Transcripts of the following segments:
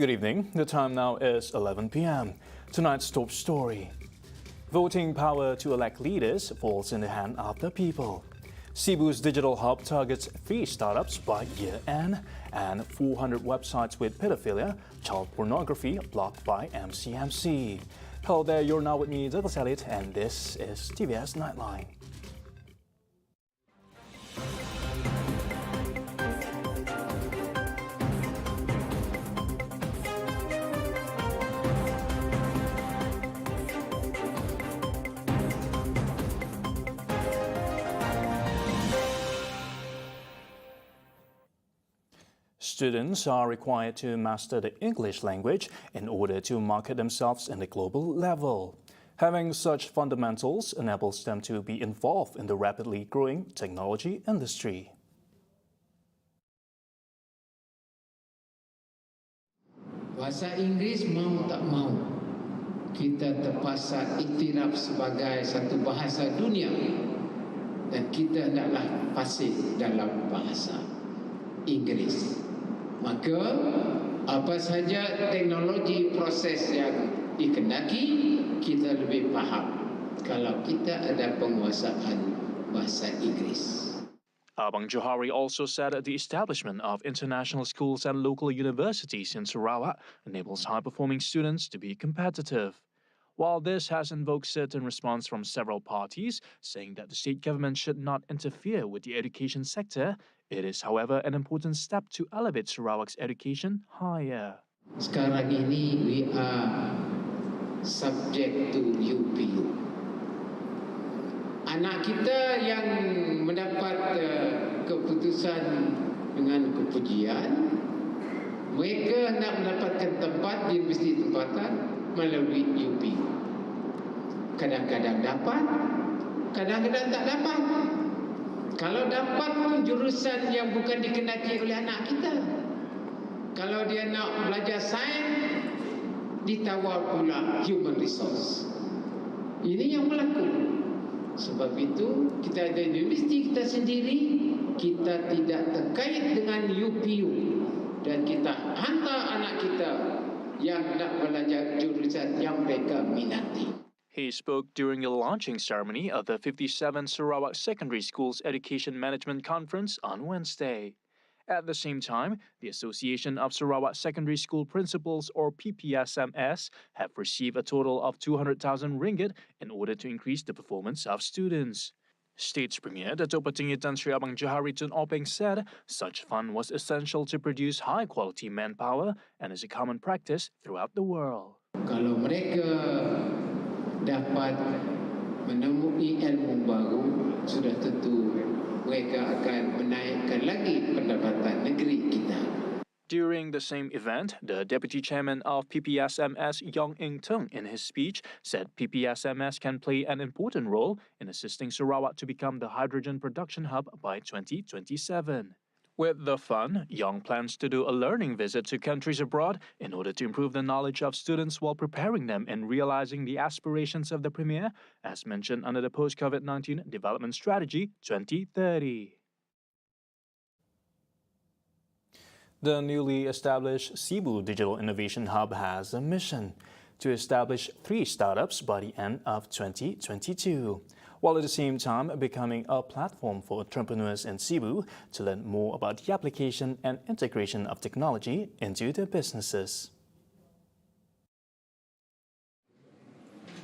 Good evening. The time now is 11 p.m. Tonight's top story. Voting power to elect leaders falls in the hand of the people. SIBU's digital hub targets 3 startups by year-end and 400 websites with pedophilia, child pornography blocked by MCMC. Hello there, you're now with me, Douglas Elliott, and this is TVS Nightline. Students are required to master the English language in order to market themselves in the global level. Having such fundamentals enables them to be involved in the rapidly growing technology industry. Bahasa Inggeris mau tak mau, kita terpaksa iktiraf sebagai satu bahasa dunia dan kita hendaklah fasih dalam bahasa Inggeris. Maka apa saja teknologi proses yang dikehendaki, kita lebih faham kalau kita ada penguasaan bahasa Inggeris. Abang Johari also said that the establishment of international schools and local universities in Sarawak enables high-performing students to be competitive. While this has invoked certain response from several parties, saying that the state government should not interfere with the education sector, it is, however, an important step to elevate Sarawak's education higher. Sekarang ini we are subject to UPU. Anak kita yang mendapat keputusan dengan kepujian, mereka nak mendapatkan tempat di universiti tempatan melalui UPU. Kadang-kadang dapat, kadang-kadang tak dapat. Kalau dapat pun jurusan yang bukan dikehendaki oleh anak kita. Kalau dia nak belajar sains, ditawar pula human resource. Ini yang berlaku. Sebab itu, kita ada universiti kita sendiri, kita tidak terkait dengan UPU. Dan kita hantar anak kita yang nak belajar jurusan yang mereka minati. He spoke during the launching ceremony of the 57th Sarawak Secondary Schools Education Management Conference on Wednesday. At the same time, the Association of Sarawak Secondary School Principals, or PPSMS, have received a total of 200,000 ringgit in order to increase the performance of students. State's Premier Datuk Petinggi Tan Sri Abang Johari Tun Openg said such fund was essential to produce high-quality manpower and is a common practice throughout the world. Kalau mereka dapat menemui ilmu baru, sudah tentu mereka akan menaikkan lagi pendapatan negeri kita. During the same event, the Deputy Chairman of PPSMS, Yong Ing Tung, in his speech, said PPSMS can play an important role in assisting Sarawak to become the hydrogen production hub by 2027. With the fund, Yong plans to do a learning visit to countries abroad in order to improve the knowledge of students while preparing them in realizing the aspirations of the Premier, as mentioned under the Post-COVID-19 Development Strategy 2030. The newly established SIBU Digital Innovation Hub has a mission to establish 3 startups by the end of 2022, while at the same time becoming a platform for entrepreneurs in SIBU to learn more about the application and integration of technology into their businesses.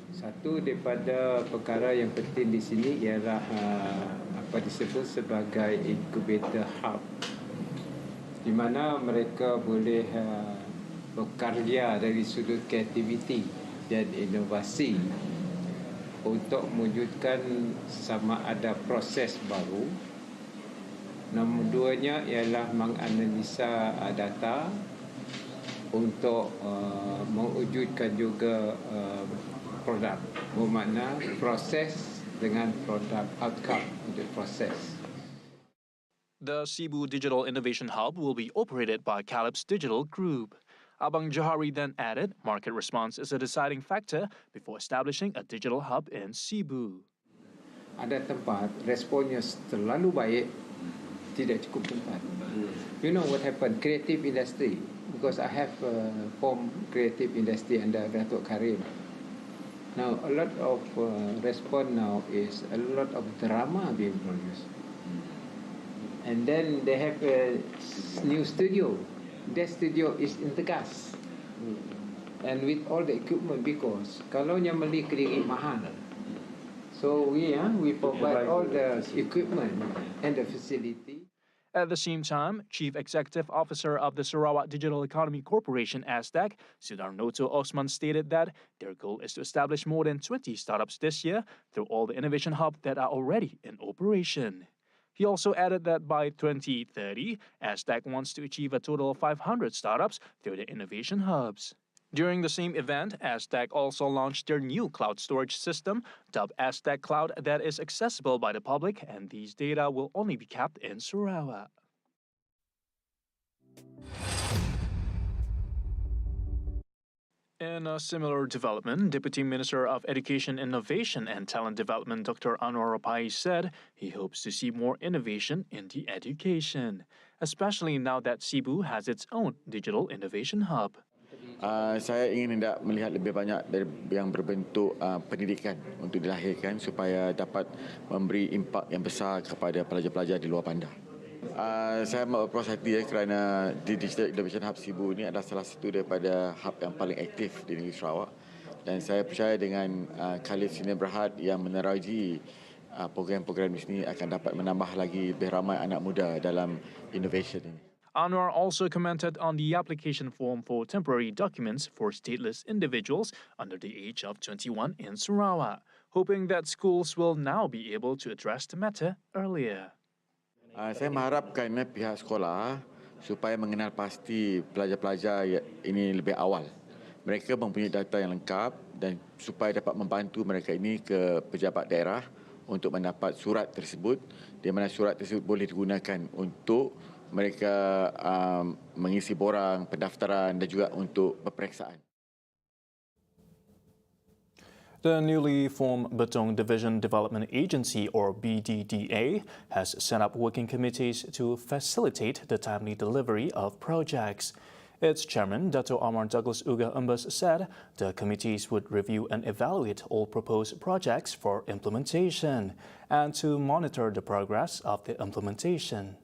Satu daripada perkara yang penting di sini ialah apa disebut sebagai incubator hub, di mana mereka boleh berkarya dari sudut kreativiti dan inovasi untuk mewujudkan sama ada proses baru. Nombor 2-nya ialah menganalisa data untuk mewujudkan juga produk, bermakna proses dengan produk, outcome untuk proses. The SIBU Digital Innovation Hub will be operated by Calypso Digital Group. Abang Johari then added market response is a deciding factor before establishing a digital hub in SIBU. Ada tempat responnya terlalu baik, tidak cukup tempat. You know what happened? Creative industry. because I have formed creative industry under Datuk Karim. Now, a lot of response now is a lot of drama being produced. And then they have a new studio. That studio is in Tegas. And with all the equipment, because kalau yang beli kredit mahal. So we provide all the equipment and the facility. At the same time, Chief Executive Officer of the Sarawak Digital Economy Corporation, ASDEC, Sudarnoto Osman, stated that their goal is to establish more than 20 startups this year through all the innovation hubs that are already in operation. He also added that by 2030, ASDEC wants to achieve a total of 500 startups through the innovation hubs. During the same event, ASDEC also launched their new cloud storage system, dubbed ASDEC Cloud, that is accessible by the public, and these data will only be kept in Sarawak. In a similar development, Deputy Minister of Education, Innovation and Talent Development Dr. Anwar Rapai said he hopes to see more innovation in the education, especially now that SIBU has its own digital innovation hub. Saya ingin hendak melihat lebih banyak dari yang berbentuk pendidikan untuk dilahirkan supaya dapat memberi impak yang besar kepada pelajar-pelajar di luar bandar. Saya berpuas hati kerana di Digital Innovation Hub SIBU ini adalah salah satu daripada hub yang paling aktif di negeri Sarawak, dan saya percaya dengan Khalid Sini Berhad yang meneroji program-program di sini akan dapat menambah lagi lebih ramai anak muda dalam innovation ini. Anwar also commented on the application form for temporary documents for stateless individuals under the age of 21 in Sarawak, hoping that schools will now be able to address the matter earlier. Saya mengharapkan pihak sekolah supaya mengenal pasti pelajar-pelajar ini lebih awal. Mereka mempunyai data yang lengkap dan supaya dapat membantu mereka ini ke pejabat daerah untuk mendapat surat tersebut, di mana surat tersebut boleh digunakan untuk mereka mengisi borang, pendaftaran dan juga untuk peperiksaan. The newly formed Betong Division Development Agency, or BDDA, has set up working committees to facilitate the timely delivery of projects. Its chairman, Dato' Amar Douglas Uga Umbas, said the committees would review and evaluate all proposed projects for implementation and to monitor the progress of the implementation.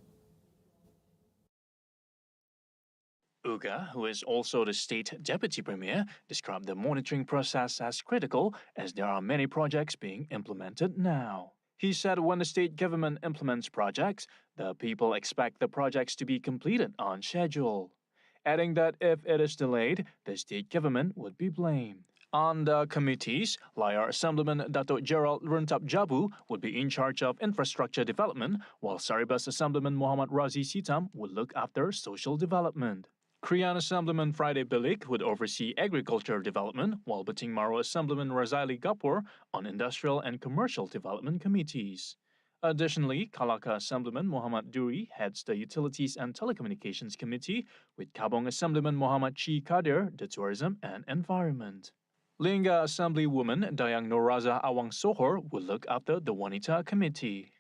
Uga, who is also the state deputy premier, described the monitoring process as critical as there are many projects being implemented now. He said when the state government implements projects, the people expect the projects to be completed on schedule, adding that if it is delayed, the state government would be blamed. On the committees, Layar Assemblyman Dato' Gerald Runtap Jabu would be in charge of infrastructure development, while Saribas Assemblyman Muhammad Razi Sitam would look after social development. Krian Assemblyman Friday Bilik would oversee agriculture development, while Bating Maro Assemblyman Razali Gapur on industrial and commercial development committees. Additionally, Kalaka Assemblyman Muhammad Duri heads the Utilities and Telecommunications Committee, with Kabong Assemblyman Muhammad Chi Kadir the Tourism and Environment. Lingga Assemblywoman Dayang Noraza Awang Sohor will look after the Wanita Committee.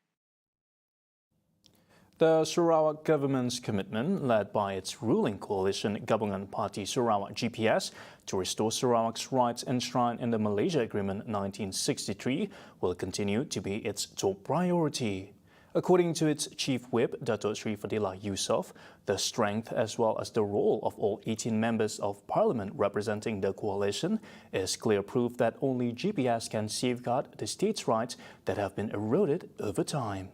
The Sarawak government's commitment, led by its ruling coalition Gabungan Party Sarawak GPS, to restore Sarawak's rights enshrined in the Malaysia Agreement 1963 will continue to be its top priority. According to its chief whip, Dato' Sri Fadilah Yusof, the strength as well as the role of all 18 members of parliament representing the coalition is clear proof that only GPS can safeguard the state's rights that have been eroded over time.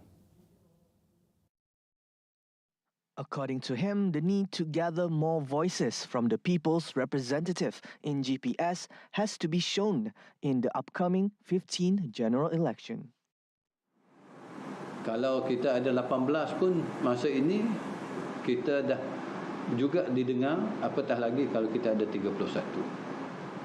According to him, the need to gather more voices from the people's representative in GPS has to be shown in the upcoming 15th general election. Kalau kita ada 18 pun masa ini kita dah juga didengar, apatah lagi kalau kita ada 31.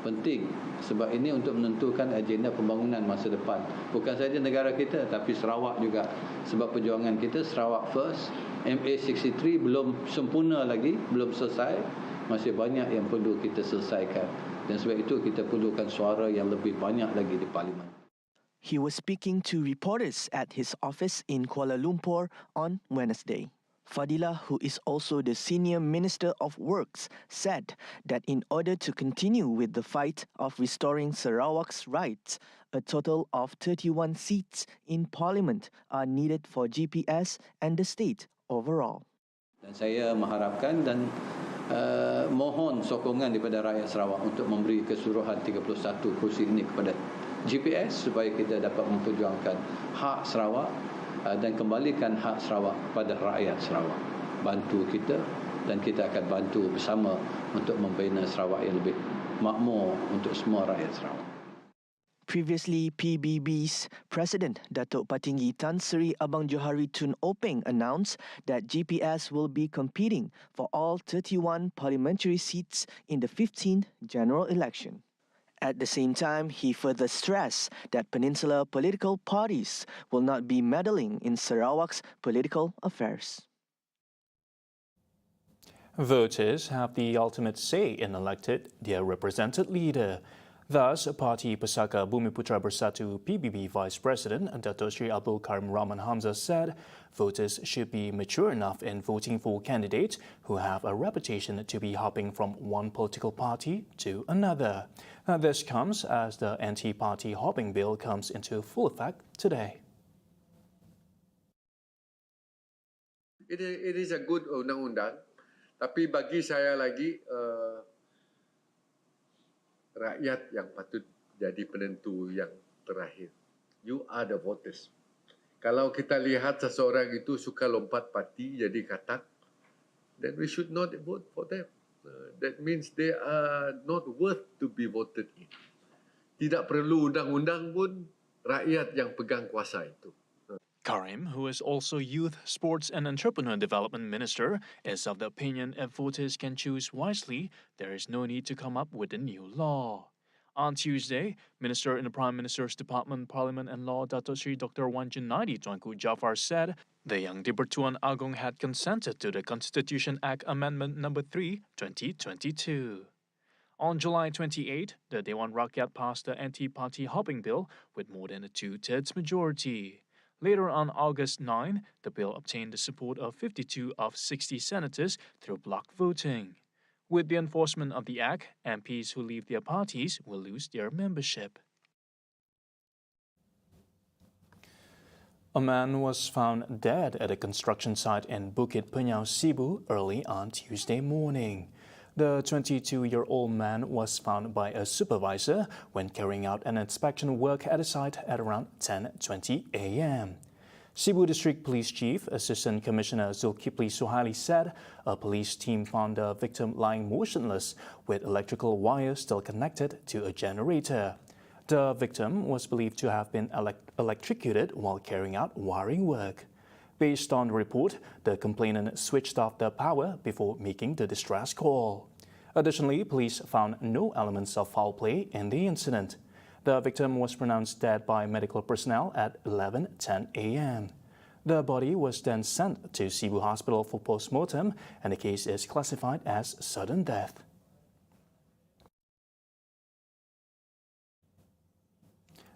Penting sebab ini untuk menentukan agenda pembangunan masa depan. Bukan saja negara kita tapi Sarawak juga. Sebab perjuangan kita Sarawak First, MA63 belum sempurna lagi, belum selesai. Masih banyak yang perlu kita selesaikan. Dan sebab itu kita perlukan suara yang lebih banyak lagi di Parlimen. He was speaking to reporters at his office in Kuala Lumpur on Wednesday. Fadila, who is also the Senior Minister of Works, said that in order to continue with the fight of restoring Sarawak's rights, a total of 31 seats in Parliament are needed for GPS and the state overall. Dan saya mengharapkan dan mohon sokongan daripada rakyat Sarawak untuk memberi keseluruhan 31 kursi ini kepada GPS supaya kita dapat memperjuangkan hak Sarawak dan kembalikan hak Sarawak pada rakyat Sarawak. Bantu kita dan kita akan bantu bersama untuk membina Sarawak yang lebih makmur untuk semua rakyat Sarawak. Previously, PBB's President Datuk Patinggi Tan Sri Abang Johari Tun Openg announced that GPS will be competing for all 31 parliamentary seats in the 15th general election. At the same time, he further stressed that Peninsular political parties will not be meddling in Sarawak's political affairs. Voters have the ultimate say in electing their represented leader. Thus, Parti Pusaka Bumiputra Bersatu PBB Vice President Dato Sri Abdul Karim Rahman Hamzah said voters should be mature enough in voting for candidates who have a reputation to be hopping from one political party to another. This comes as the anti-party hopping bill comes into full effect today. It is a good undang-undang, tapi bagi saya lagi rakyat yang patut jadi penentu yang terakhir. You are the voters. Kalau kita lihat seseorang itu suka lompat parti jadi katak, then we should not vote for them. That means they are not worth to be voted in. Tidak perlu undang-undang pun, rakyat yang pegang kuasa itu. Karim, who is also Youth, Sports and Entrepreneur Development Minister, is of the opinion if voters can choose wisely, there is no need to come up with a new law. On Tuesday, Minister in the Prime Minister's Department, Parliament and Law, Dato Sri Dr. Wan Junaidi Tuanku Jafar said the Yang di-Pertuan Agong had consented to the Constitution Act Amendment No. 3, 2022. On July 28, the Dewan Rakyat passed the anti-party hopping bill with more than a two-thirds majority. Later on August 9, the bill obtained the support of 52 of 60 senators through block voting. With the enforcement of the act, MPs who leave their parties will lose their membership. A man was found dead at a construction site in Bukit Penyau, SIBU early on Tuesday morning. The 22-year-old man was found by a supervisor when carrying out an inspection work at a site at around 10:20 a.m. SIBU District Police Chief Assistant Commissioner Zulkifli Suhaili said a police team found the victim lying motionless with electrical wires still connected to a generator. The victim was believed to have been electrocuted while carrying out wiring work. Based on the report, the complainant switched off the power before making the distress call. Additionally, police found no elements of foul play in the incident. The victim was pronounced dead by medical personnel at 11:10 a.m. The body was then sent to SIBU Hospital for post-mortem and the case is classified as sudden death.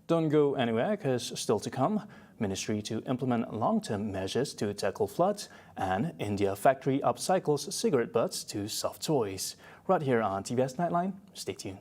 Don't go anywhere because still to come, Ministry to implement long-term measures to tackle floods, and India factory upcycles cigarette butts to soft toys. Right here on TVS Nightline, stay tuned.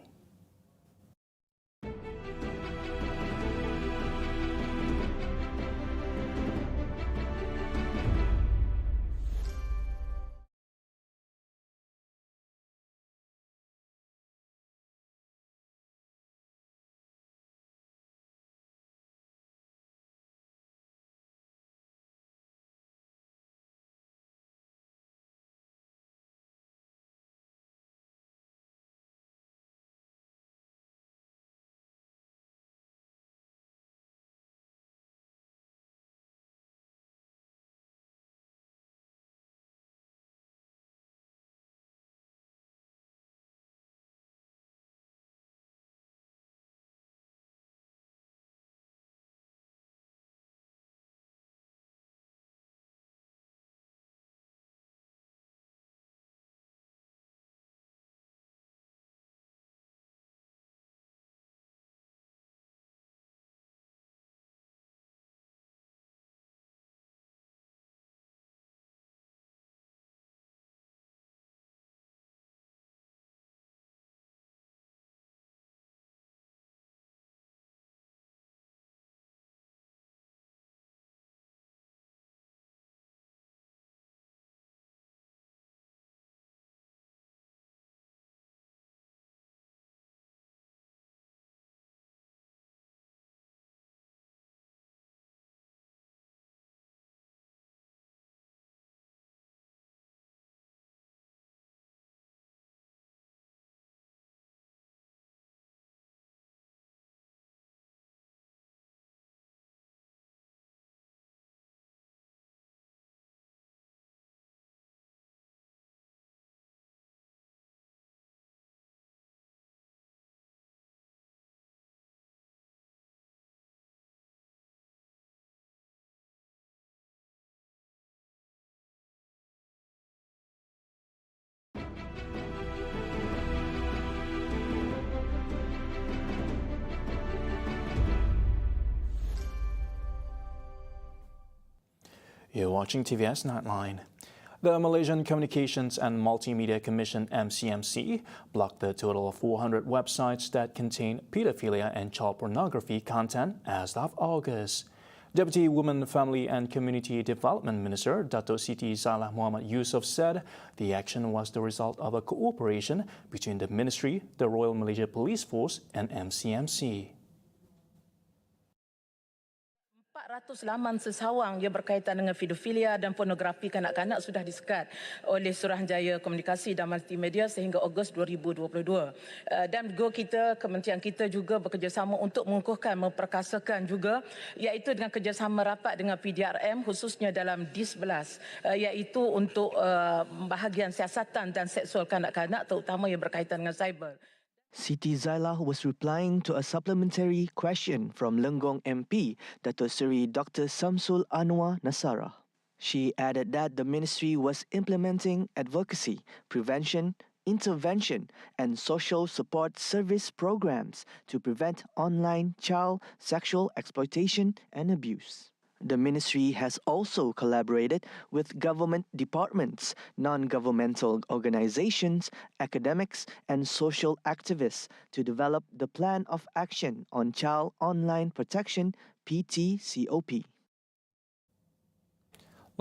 You're watching TVS Nightline. The Malaysian Communications and Multimedia Commission (MCMC) blocked a total of 400 websites that contain pedophilia and child pornography content as of August. Deputy Women, Family and Community Development Minister Dato' Siti Zailah Muhammad Yusof said the action was the result of a cooperation between the Ministry, the Royal Malaysia Police Force and MCMC. 400 laman sesawang yang berkaitan dengan pedofilia dan pornografi kanak-kanak sudah disekat oleh Suruhanjaya Komunikasi dan Multimedia sehingga Ogos 2022. Dan kementerian kita juga bekerjasama untuk mengukuhkan, memperkasakan juga, iaitu dengan kerjasama rapat dengan PDRM khususnya dalam D11, iaitu untuk bahagian siasatan dan seksual kanak-kanak terutama yang berkaitan dengan cyber. Siti Zailah was replying to a supplementary question from Lenggong MP, Dato' Seri Dr. Samsul Anwar Nasara. She added that the ministry was implementing advocacy, prevention, intervention and social support service programs to prevent online child sexual exploitation and abuse. The ministry has also collaborated with government departments, non-governmental organizations, academics, and social activists to develop the Plan of Action on Child Online Protection (PTCOP).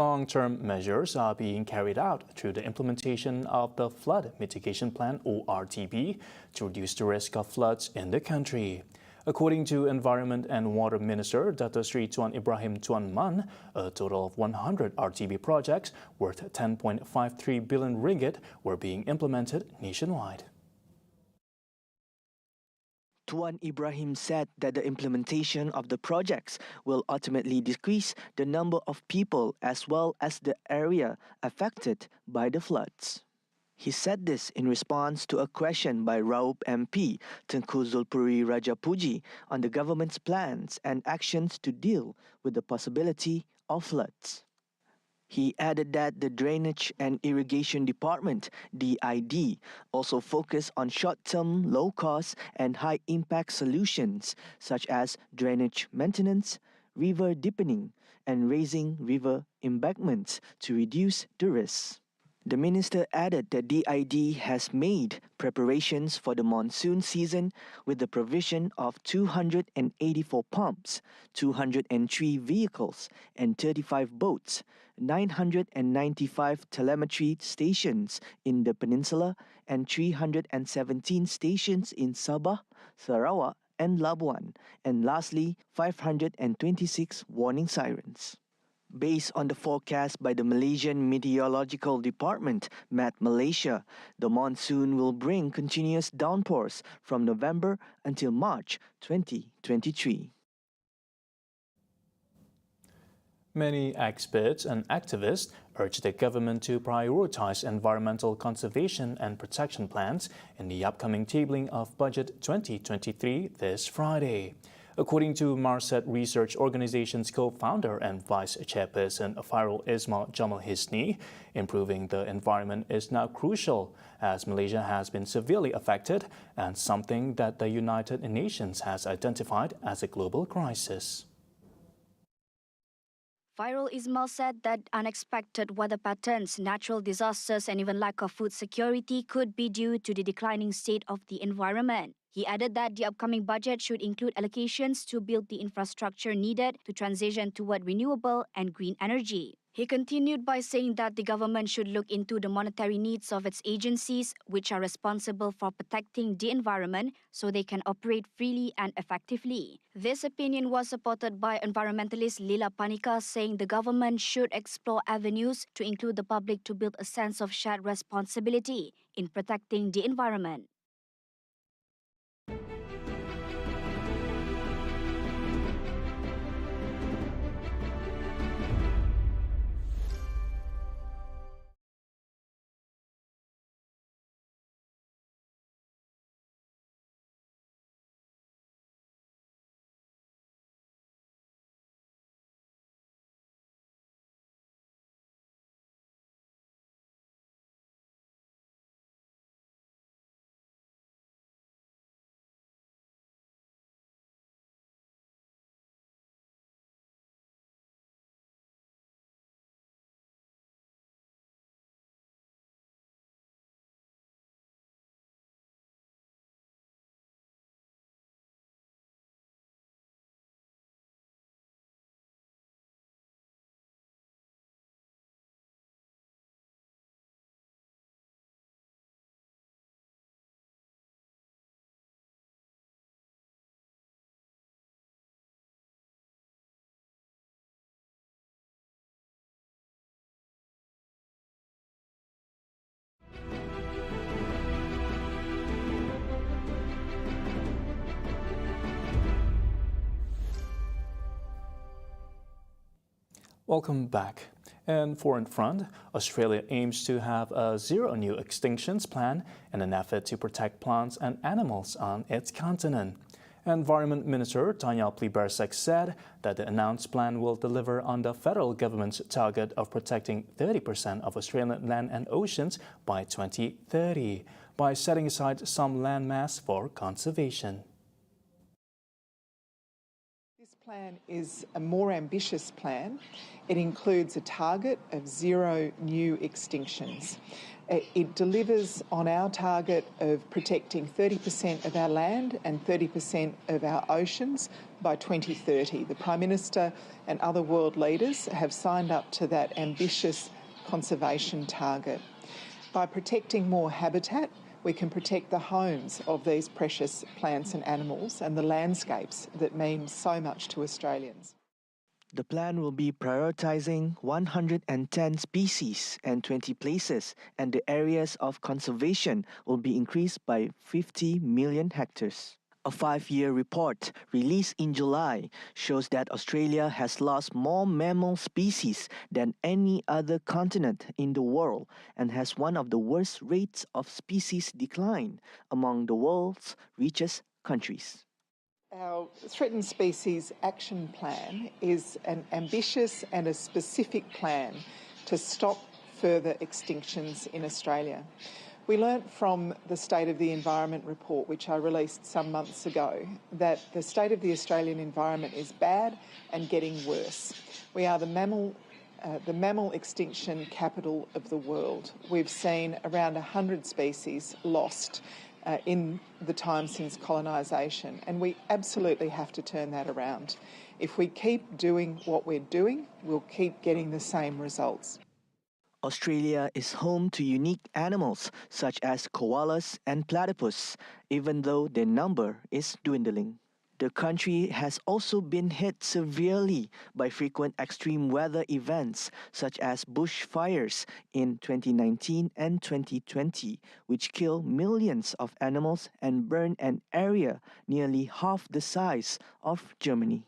Long-term measures are being carried out through the implementation of the Flood Mitigation Plan or RTP to reduce the risk of floods in the country. According to Environment and Water Minister Dato' Sri Tuan Ibrahim Tuan Man, a total of 100 RTB projects worth 10.53 billion ringgit were being implemented nationwide. Tuan Ibrahim said that the implementation of the projects will ultimately decrease the number of people as well as the area affected by the floods. He said this in response to a question by Raup MP Tengku Zulpuri Rajapuji on the government's plans and actions to deal with the possibility of floods. He added that the Drainage and Irrigation Department, DID, also focus on short-term, low-cost and high-impact solutions such as drainage maintenance, river deepening, and raising river embankments to reduce the risks. The minister added that DID has made preparations for the monsoon season with the provision of 284 pumps, 203 vehicles and 35 boats, 995 telemetry stations in the peninsula and 317 stations in Sabah, Sarawak and Labuan, and lastly 526 warning sirens. Based on the forecast by the Malaysian Meteorological Department, Met Malaysia, the monsoon will bring continuous downpours from November until March 2023. Many experts and activists urge the government to prioritize environmental conservation and protection plans in the upcoming tabling of Budget 2023 this Friday. According to Marset Research Organization's co-founder and vice chairperson Fairul Ismail Jamal Hisni, improving the environment is now crucial as Malaysia has been severely affected and something that the United Nations has identified as a global crisis. Fairul Ismail said that unexpected weather patterns, natural disasters and even lack of food security could be due to the declining state of the environment. He added that the upcoming budget should include allocations to build the infrastructure needed to transition toward renewable and green energy. He continued by saying that the government should look into the monetary needs of its agencies, which are responsible for protecting the environment, so they can operate freely and effectively. This opinion was supported by environmentalist Lila Panika, saying the government should explore avenues to include the public to build a sense of shared responsibility in protecting the environment. Welcome back. And foreign front, Australia aims to have a zero new extinctions plan in an effort to protect plants and animals on its continent. Environment Minister Tanya Plibersek said that the announced plan will deliver on the federal government's target of protecting 30% of Australian land and oceans by 2030 by setting aside some land mass for conservation. This plan is a more ambitious plan. It includes a target of zero new extinctions. It delivers on our target of protecting 30% of our land and 30% of our oceans by 2030. The Prime Minister and other world leaders have signed up to that ambitious conservation target. By protecting more habitat, we can protect the homes of these precious plants and animals and the landscapes that mean so much to Australians. The plan will be prioritizing 110 species and 20 places, and the areas of conservation will be increased by 50 million hectares. A 5-year report released in July shows that Australia has lost more mammal species than any other continent in the world and has one of the worst rates of species decline among the world's richest countries. Our Threatened Species Action Plan is an ambitious and a specific plan to stop further extinctions in Australia. We learnt from the State of the Environment report, which I released some months ago, that the state of the Australian environment is bad and getting worse. We are the mammal extinction capital of the world. We've seen around 100 species lost in the time since colonisation, and we absolutely have to turn that around. If we keep doing what we're doing, we'll keep getting the same results. Australia is home to unique animals such as koalas and platypus, even though their number is dwindling. The country has also been hit severely by frequent extreme weather events such as bushfires in 2019 and 2020, which killed millions of animals and burned an area nearly half the size of Germany.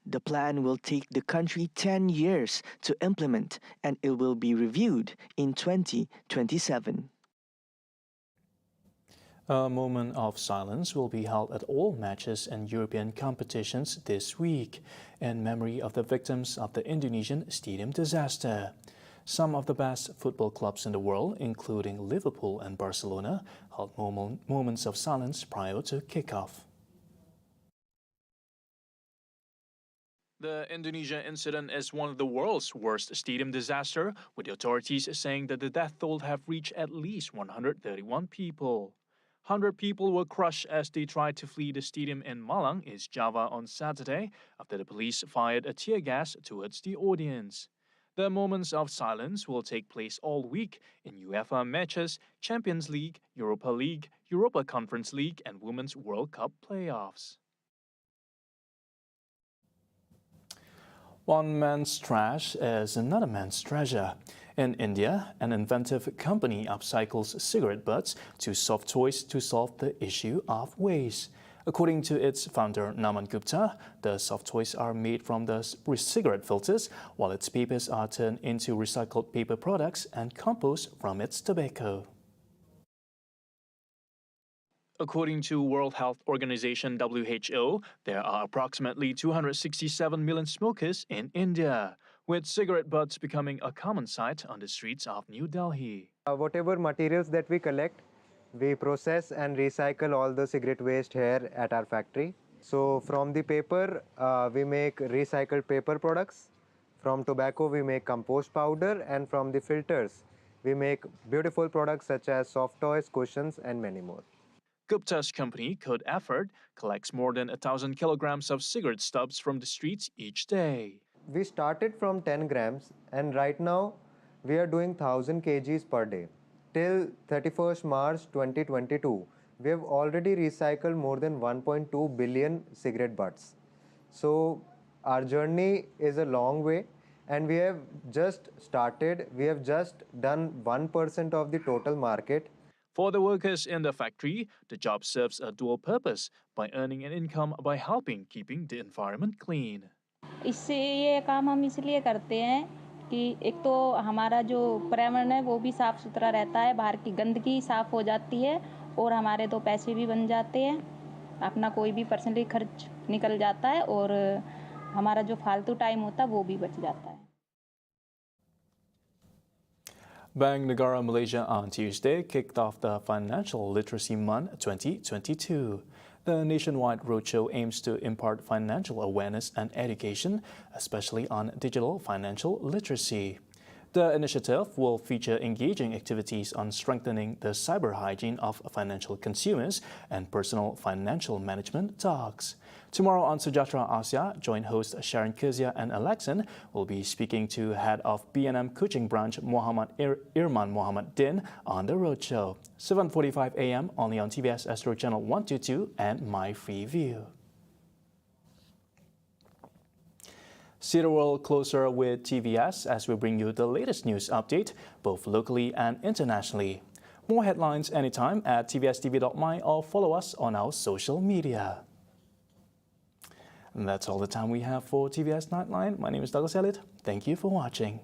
The plan will take the country 10 years to implement, and it will be reviewed in 2027. A moment of silence will be held at all matches and European competitions this week in memory of the victims of the Indonesian stadium disaster. Some of the best football clubs in the world, including Liverpool and Barcelona, held moments of silence prior to kickoff. The Indonesia incident is one of the world's worst stadium disaster, with the authorities saying that the death toll have reached at least 131 people. 100 people were crushed as they tried to flee the stadium in Malang, East Java, on Saturday after the police fired a tear gas towards the audience. The moments of silence will take place all week in UEFA matches, Champions League, Europa League, Europa Conference League, and Women's World Cup playoffs. One man's trash is another man's treasure. In India, an inventive company upcycles cigarette butts to soft toys to solve the issue of waste. According to its founder Naman Gupta, the soft toys are made from the cigarette filters, while its papers are turned into recycled paper products and compost from its tobacco. According to World Health Organization WHO, there are approximately 267 million smokers in India, with cigarette butts becoming a common sight on the streets of New Delhi. Whatever materials that we collect, we process and recycle all the cigarette waste here at our factory. So from the paper, we make recycled paper products. From tobacco, we make compost powder, and from the filters, we make beautiful products such as soft toys, cushions, and many more. Gupta's company, Code Effort, collects more than 1,000 kilograms of cigarette stubs from the streets each day. We started from 10 grams, and right now we are doing 1,000 kgs per day. Till 31st March 2022, we have already recycled more than 1.2 billion cigarette butts. So our journey is a long way, and we have just started. We have just done 1% of the total market. For the workers in the factory, the job serves a dual purpose by earning an income by helping keeping the environment clean. इससे ये काम हम इसलिए करते हैं कि एक तो हमारा जो पर्यावरण है वो भी साफ़ सुथरा रहता है, बाहर की गंदगी साफ़ हो जाती है और हमारे 2 पैसे भी बन जाते हैं, अपना कोई भी पर्सनली खर्च निकल जाता है और हमारा जो फालतू टाइम होता है वो भी बच जाता है। Bank Negara Malaysia on Tuesday kicked off the Financial Literacy Month 2022. The nationwide roadshow aims to impart financial awareness and education, especially on digital financial literacy. The initiative will feature engaging activities on strengthening the cyber hygiene of financial consumers and personal financial management talks. Tomorrow on Sejahtera Asia, joint hosts Sharon Kezia and Alexan will be speaking to head of B&M Kuching branch Muhammad Irman Muhammad Din on the roadshow. 7:45 a.m. only on TVS Astro Channel 122 and My Free View. See the world closer with TVS as we bring you the latest news update, both locally and internationally. More headlines anytime at tvstv.my or follow us on our social media. And that's all the time we have for TVS Nightline. My name is Douglas Elliott. Thank you for watching.